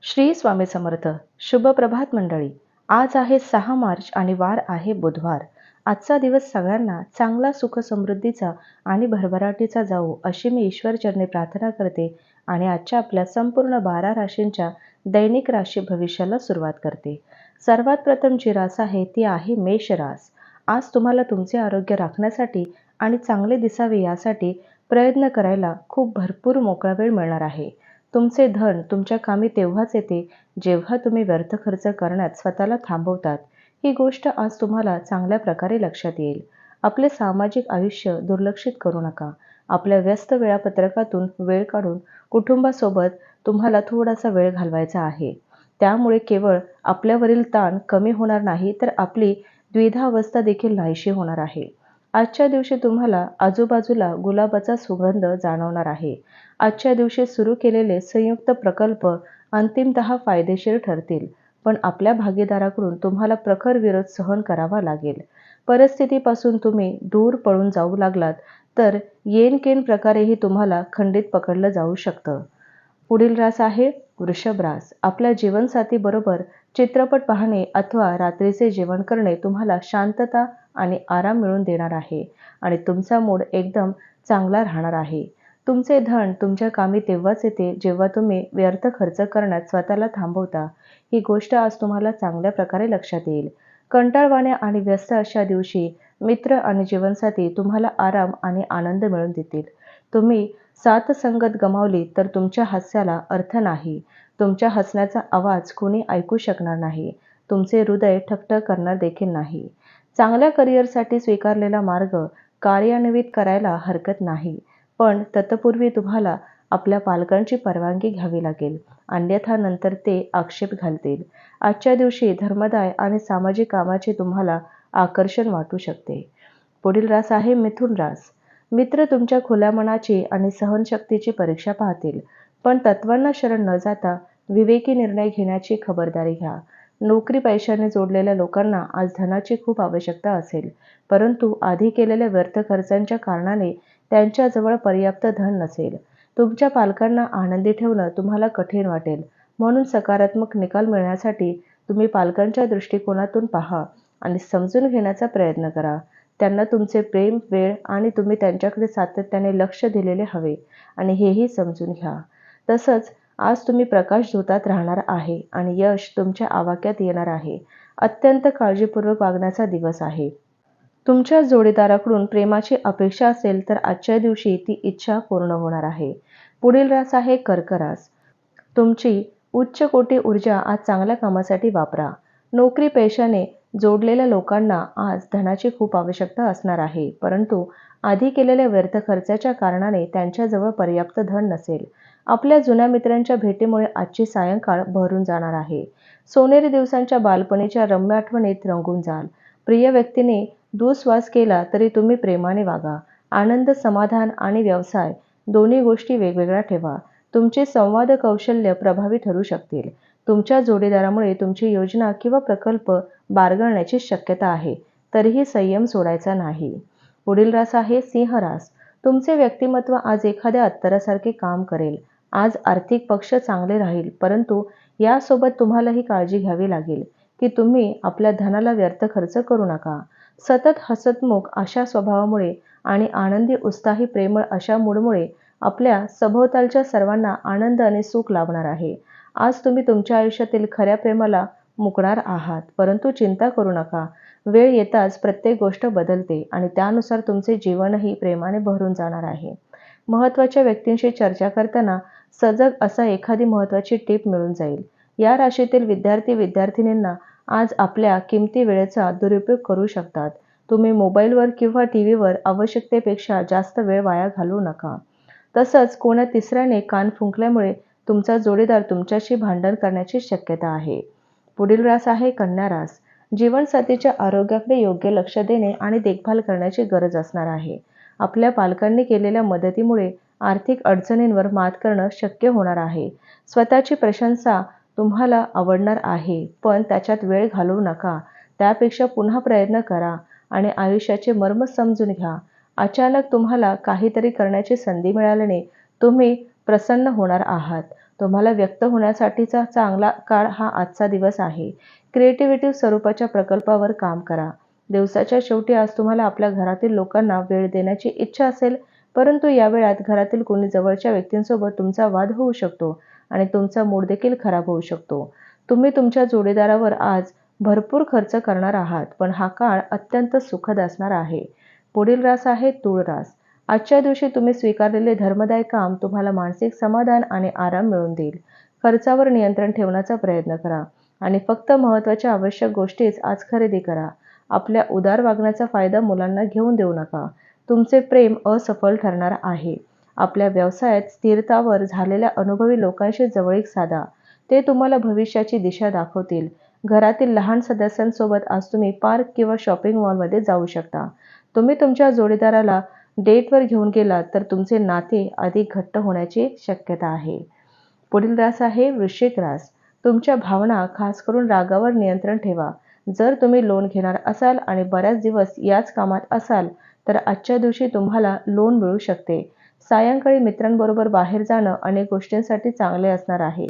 श्री स्वामी समर्थ. शुभ प्रभात मंडळी. आज आहे 6 मार्च आणि वार आहे बुधवार. आजचा दिवस सगळ्यांना चांगला, सुख समृद्धीचा आणि भरभराटीचा जावो अशी मी ईश्वरचरणी प्रार्थना करते आणि आजच्या आपल्या संपूर्ण 12 राशींच्या दैनिक राशी भविष्याला सुरुवात करते. सर्वात प्रथम जी रास आहे ती आहे मेष रास. आज तुम्हाला तुमचे आरोग्य राखण्यासाठी आणि चांगले दिसावे यासाठी प्रयत्न करायला खूप भरपूर मोकळा वेळ मिळणार आहे. तुमचे धन तुमच्या कामी तेव्हाच येते जेव्हा तुम्ही व्यर्थ खर्च करण्यात स्वतःला थांबवतात. ही गोष्ट आज तुम्हाला चांगल्या प्रकारे लक्षात येईल. आपले सामाजिक आयुष्य दुर्लक्षित करू नका. आपल्या व्यस्त वेळापत्रकातून वेळ काढून कुटुंबासोबत तुम्हाला थोडासा वेळ घालवायचा आहे. त्यामुळे केवळ आपल्यावरील ताण कमी होणार नाही तर आपली द्विधा अवस्था देखील नाहीशी होणार आहे. आजच्या दिवशी तुम्हाला आजूबाजूला गुलाबाचा सुगंध जाणवणार आहे. आजच्या दिवशी सुरू केलेले संयुक्त प्रकल्प अंतिमतः फायदेशीर ठरतील, पण आपल्या भागीदाराकडून तुम्हाला प्रखर विरोध सहन करावा लागेल. परिस्थितीपासून तुम्ही दूर पळून जाऊ लागलात तर येनकेन प्रकारेही तुम्हाला खंडित पकडलं जाऊ शकतं. पुढील रास आहे वृषभ रास. आपल्या जीवनसाथीबरोबर चित्रपट पाहणे अथवा रात्रीचे जेवण करणे तुम्हाला शांतता आणि आराम मिळवून देणार आहे आणि तुमचा मूड एकदम चांगला राहणार आहे. तुमचे धन तुमच्या कामी तेव्हाच येते जेव्हा तुम्ही व्यर्थ खर्च करण्यात स्वतःला थांबवता. ही गोष्ट आज तुम्हाला चांगल्या प्रकारे लक्षात येईल. कंटाळवाण्या आणि व्यस्त अशा दिवशी मित्र आणि जीवनसाथी तुम्हाला आराम आणि आनंद मिळवून देतील. तुम्ही साथ संगत गमावली तर तुमच्या हास्याला अर्थ नाही. तुमच्या हसण्याचा आवाज कोणी ऐकू शकणार नाही. तुमचे हृदय ठकठक करणार देखील नाही. चांगल्या करिअरसाठी स्वीकारलेला मार्ग कार्यान्वित करायला हरकत नाही, पण तत्पूर्वी तुम्हाला आपल्या पालकांची परवानगी घ्यावी लागेल, अन्यथा नंतर ते आक्षेप घालतील. आजच्या दिवशी धर्मदाय आणि सामाजिक कामाचे तुम्हाला आकर्षण वाटू शकते. पुढील रास आहे मिथुन रास. मित्र तुमच्या खुल्या मनाची आणि सहनशक्तीची परीक्षा पाहतील, पण तत्वांना शरण न जाता विवेकी निर्णय घेण्याची खबरदारी घ्या. नोकरी पैशाने जोडलेल्या लोकांना आज धनाची खूप आवश्यकता असेल, परंतु आधी केलेल्या व्यर्थ खर्चांच्या कारणाने त्यांच्याजवळ पर्याप्त धन नसेल. तुमच्या पालकांना आनंदी ठेवणं तुम्हाला कठीण वाटेल, म्हणून सकारात्मक निकाल मिळण्यासाठी तुम्ही पालकांच्या दृष्टिकोनातून पहा आणि समजून घेण्याचा प्रयत्न करा. त्यांना तुमचे प्रेम, वेळ आणि तुम्ही त्यांच्याकडे सातत्याने लक्ष दिलेले हवे आणि हेही समजून घ्या. तसंच आज तुम्ही प्रकाशझोतात राहणार आहे आणि यश तुमच्या आवाक्यात येणार आहे. अत्यंत काळजीपूर्वक वागण्याचा दिवस आहे. तुमच्या जोडीदाराकडून प्रेमाची अपेक्षा असेल तर आजच्या दिवशी ती इच्छा पूर्ण होणार आहे. पुढील रास आहे कर्क रास. तुमची उच्च कोटी ऊर्जा आज चांगल्या कामासाठी वापरा. नोकरी पेशाने जोडलेल्या लोकांना आज धनाची खूप आवश्यकता असणार आहे, परंतु आधी केलेल्या व्यर्थ खर्चाच्या कारणाने त्यांच्याजवळ पर्याप्त धन नसेल. आपल्या जुन्या मित्रांच्या भेटीमुळे आजची सायंकाळ भरून जाणार आहे. सोनेरी दिवसांच्या बालपणीच्या रम्य आठवणीत रंगून जाल. प्रिय व्यक्तीने दुःश्वास केला तरी तुम्ही प्रेमाने वागा. आनंद, समाधान आणि व्यवसाय दोन्ही गोष्टी वेगवेगळ्या ठेवा. तुमचे संवाद कौशल्य प्रभावी ठरू शकतील. तुमच्या जोडीदारामुळे तुमची योजना किंवा प्रकल्प बारगळण्याची शक्यता आहे, तरीही संयम सोडायचा नाही. पुढील रास आहे सिंह रास. तुमचे व्यक्तिमत्व आज एखाद्या अत्तरासारखे काम करेल. आज आर्थिक पक्ष चांगले राहील, परंतु यासोबत तुम्हाला ही काळजी घ्यावी लागेल की तुम्ही आपल्या धनाला व्यर्थ खर्च करू नका. सतत हसतमुख अशा स्वभावामुळे आणि आनंदी, उत्साही, प्रेमळ अशा मूडमुळे आपल्या सभोवतालच्या सर्वांना आनंद आणि सुख लाभणार आहे. आज तुम्ही तुमच्या आयुष्यातील खऱ्या प्रेमाला मुकणार आहात, परंतु चिंता करू नका. वेळ येताच प्रत्येक गोष्ट बदलते आणि त्यानुसार तुमचे जीवनही प्रेमाने भरून जाणार आहे. महत्त्वाच्या व्यक्तींशी चर्चा करताना सजग असा एखादी महत्त्वाची टीप मिळून जाईल. या राशीतील विद्यार्थी-विद्यार्थिनींना आज आपल्या किमती वेळेचा दुरुपयोग करू शकतात. तुम्ही मोबाईलवर किंवा टीव्हीवर आवश्यकतेपेक्षा जास्त वेळ वाया घालवू नका. तसंच कोणा तिसऱ्याने कान फुंकल्यामुळे तुमचा जोडीदार तुमच्याशी भांडण करण्याची शक्यता आहे. पुढील रास आहे कन्या रास. जीवनसाथीच्या आरोग्याकडे योग्य लक्ष देणे आणि देखभाल करण्याची गरज असणार आहे. आपल्या पालकांनी केलेल्या मदतीमुळे आर्थिक अडचणींवर मात करणं शक्य होणार आहे. स्वतःची प्रशंसा तुम्हाला आवडणार आहे, पण त्याच्यात वेळ घालवू नका. त्यापेक्षा पुन्हा प्रयत्न करा आणि आयुष्याचे मर्म समजून घ्या. अचानक तुम्हाला काहीतरी करण्याची संधी मिळाल्याने तुम्ही प्रसन्न होणार आहात. तुम्हाला व्यक्त होण्यासाठीचा चांगला काळ हा आजचा दिवस आहे. क्रिएटिव्हिटी स्वरूपाच्या प्रकल्पावर काम करा. दिवसाच्या शेवटी आज तुम्हाला आपल्या घरातील लोकांना वेळ देण्याची इच्छा असेल, परंतु या वेळात घरातील कोणी जवळच्या व्यक्तींसोबत तुमचा वाद होऊ शकतो आणि तुमचा मूड देखील खराब होऊ शकतो. तुम्ही तुमच्या जोडीदारावर आज भरपूर खर्च करणार आहात, पण हा काळ अत्यंत सुखद असणार आहे. पुढील रास आहे तूळ रास. आजच्या दिवशी तुम्ही स्वीकारलेले धर्मदायी काम तुम्हाला मानसिक समाधान आणि आराम मिळवून देईल. खर्चावर नियंत्रण ठेवण्याचा प्रयत्न करा आणि फक्त महत्त्वाच्या आवश्यक गोष्टीच आज खरेदी करा. आपल्या उदार वागण्याचा फायदा मुलांना घेऊन देऊ नका. तुमचे प्रेम असफल ठरणार आहे. आपल्या व्यवसायात स्थिरतावर झालेल्या अनुभवी लोकांशी जवळीक साधा. ते तुम्हाला भविष्याची दिशा दाखवतील. घरातील लहान सदस्यांसोबत आज तुम्ही पार्क किंवा शॉपिंग मॉलमध्ये जाऊ शकता. तुम्ही तुमच्या जोडीदाराला डेटवर घेऊन गेलात तर तुमचे नाते अधिक घट्ट होण्याची शक्यता आहे. पुढील रास आहे वृश्चिक रास. तुमच्या भावना, खास करून रागावर नियंत्रण ठेवा. जर तुम्ही लोन घेणार असाल आणि बऱ्याच दिवस याच कामात असाल तर आजच्या दिवशी तुम्हाला लोन मिळू शकते. सायंकाळी मित्रांबरोबर बाहेर जाणं अनेक गोष्टींसाठी चांगले असणार आहे.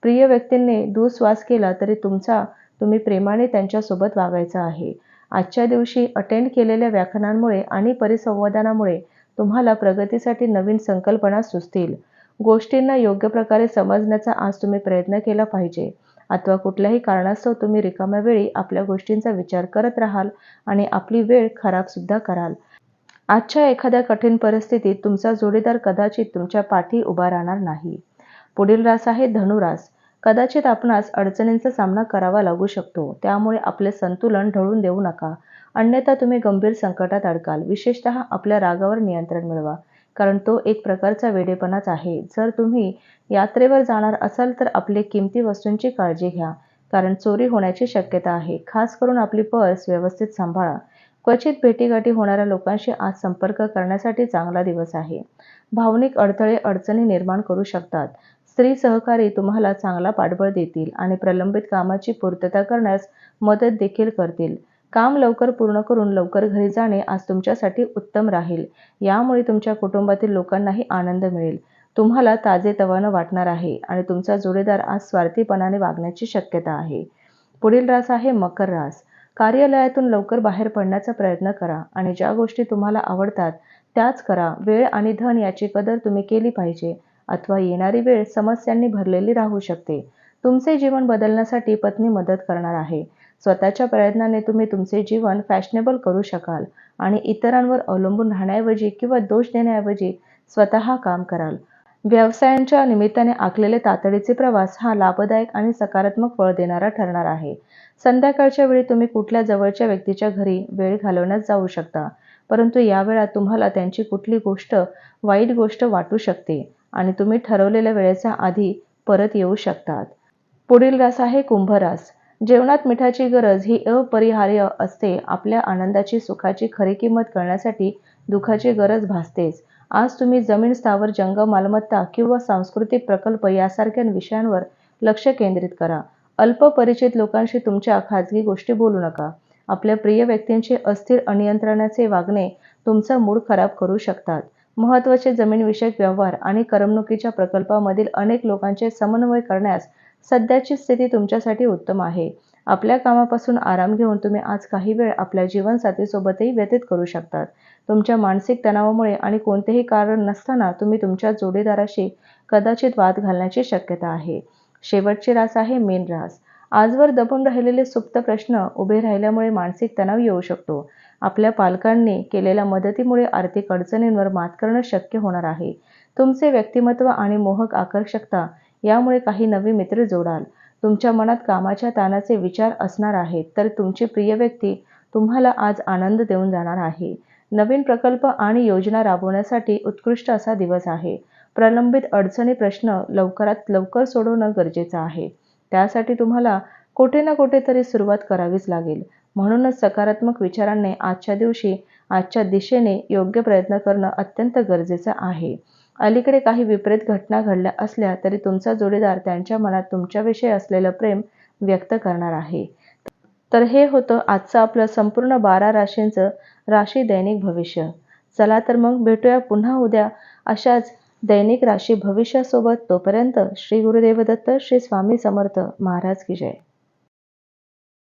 प्रिय व्यक्तींनी दुःश्वास केला तरी तुम्ही प्रेमाने त्यांच्यासोबत वागायचं आहे. आजच्या दिवशी अटेंड केलेल्या व्याख्यानांमुळे आणि परिसंवादांमुळे तुम्हाला प्रगतीसाठी नवीन संकल्पना सुचतील. गोष्टींना योग्य प्रकारे समजण्याचा आज तुम्ही प्रयत्न केला पाहिजे, अथवा कुठल्याही कारणास्तव तुम्ही रिकाम्या वेळी आपल्या गोष्टींचा विचार करत राहाल आणि आपली वेळ खराबसुद्धा कराल. आजच्या एखाद्या कठीण परिस्थितीत तुमचा जोडीदार कदाचित तुमच्या पाठी उभा राहणार नाही. पुढील रास आहे धनुरास. कदाचित आपणास अडचणींचा सामना करावा लागू शकतो, त्यामुळे आपले संतुलन ढळून देऊ नका, अन्यथा तुम्ही गंभीर संकटात अडकाल. विशेषतः आपल्या रागावर नियंत्रण मिळवा, कारण तो एक प्रकारचा वेडेपणाच आहे. जर तुम्ही यात्रेवर जाणार असाल तर आपल्या किमती वस्तूंची काळजी घ्या, कारण चोरी होण्याची शक्यता आहे. खास करून आपली पर्स व्यवस्थित सांभाळा. क्वचित भेटीगाठी होणाऱ्या लोकांशी आज संपर्क करण्यासाठी चांगला दिवस आहे. भावनिक अडथळे अडचणी निर्माण करू शकतात. स्त्री सहकारी तुम्हाला चांगला पाठबळ देतील आणि प्रलंबित कामाची पूर्तता करण्यास मदत देखील करतील. काम लवकर पूर्ण करून लवकर घरी जाणे आज तुमच्यासाठी उत्तम राहील. यामुळे तुमच्या कुटुंबातील लोकांनाही आनंद मिळेल. तुम्हाला ताजेतवानं वाटणार आहे आणि तुमचा जोडीदार आज स्वार्थीपणाने वागण्याची शक्यता आहे. पुढील रास आहे मकर रास. कार्यालयातून लवकर बाहेर पडण्याचा प्रयत्न करा आणि ज्या गोष्टी तुम्हाला आवडतात त्याच करा. वेळ आणि धन याची कदर तुम्ही केली पाहिजे, अथवा येणारी वेळ समस्यांनी भरलेली राहू शकते. तुमचे जीवन बदलण्यासाठी पत्नी मदत करणार आहे. स्वतःच्या प्रयत्नाने तुम्ही तुमचे जीवन फॅशनेबल करू शकाल आणि इतरांवर अवलंबून राहण्याऐवजी किंवा दोष देण्याऐवजी स्वतः काम कराल. व्यवसायांच्या निमित्ताने आखलेले तातडीचे प्रवास हा लाभदायक आणि सकारात्मक फळ देणारा ठरणार आहे. संध्याकाळच्या वेळी तुम्ही कुठल्या जवळच्या व्यक्तीच्या घरी वेळ घालवण्यास जाऊ शकता, परंतु या वेळात तुम्हाला त्यांची कुठली वाईट गोष्ट वाटू शकते आणि तुम्ही ठरवलेल्या वेळेच्या आधी परत येऊ शकतात. पुढील रास आहे कुंभ रास. जेवणात मिठाची गरज ही अपरिहार्य असते. आपल्या आनंदाची, सुखाची खरी किंमत कळण्यासाठी दुःखाची गरज भासतेच. आज तुम्ही जमीन, स्थावर, जंगम मालमत्ता किंवा सांस्कृतिक प्रकल्प यासारख्या विषयांवर लक्ष केंद्रित करा. अल्पपरिचित लोकांशी तुमच्या खाजगी गोष्टी बोलू नका. आपल्या प्रिय व्यक्तींचे अस्थिर अनियंत्रणाचे वागणे तुमचा मूड खराब करू शकतात. महत्त्वाचे जमीनविषयक व्यवहार आणि करमणुकीच्या प्रकल्पामधील अनेक लोकांचे समन्वय करण्यास सध्याची स्थिती तुमच्यासाठी उत्तम आहे. आपल्या कामापासून आराम घेऊन तुम्ही आज काही वेळ आपल्या जीवनसाथीसोबतही व्यतीत करू शकतात. तुमच्या मानसिक तणावामुळे आणि कोणतेही कारण नसताना तुम्ही तुमच्या जोडीदाराशी कदाचित वाद घालण्याची शक्यता आहे. शेवटची रास आहे मीन रास. आजवर दबून राहिलेले सुप्त प्रश्न उभे राहिल्यामुळे मानसिक तणाव येऊ शकतो. आपल्या पालकांनी केलेल्या मदतीमुळे आर्थिक अडचणींवर मात करणं शक्य होणार आहे. तुमचे व्यक्तिमत्व आणि मोहक आकर्षकता यामुळे काही नवी मित्र जोडाल. तुमच्या मनात कामाच्या ताणाचे विचार असणार आहेत, तर तुमची प्रिय व्यक्ती तुम्हाला आज आनंद देऊन जाणार आहे. नवीन प्रकल्प आणि योजना राबवण्यासाठी उत्कृष्ट असा दिवस आहे. प्रलंबित अडचणी प्रश्न लवकरात लवकर सोडवणं गरजेचं आहे. त्यासाठी तुम्हाला कुठे ना कुठेतरी सुरुवात करावीच लागेल. म्हणूनच सकारात्मक विचारांनी आजच्या दिशेने योग्य प्रयत्न करणं अत्यंत गरजेचं आहे. अलीकडे काही विपरीत घटना घडल्या असल्या तरी तुमचा जोडीदार त्यांच्या मनात तुमच्याविषयी असलेलं प्रेम व्यक्त करणार आहे. तर हे होतं आजचं आपलं संपूर्ण 12 राशींचं राशी दैनिक भविष्य. चला तर मग भेटूया पुन्हा उद्या अशाच दैनिक राशी भविष्यासोबत. तोपर्यंत श्री गुरुदेव दत्त, श्री स्वामी समर्थ महाराज की जय.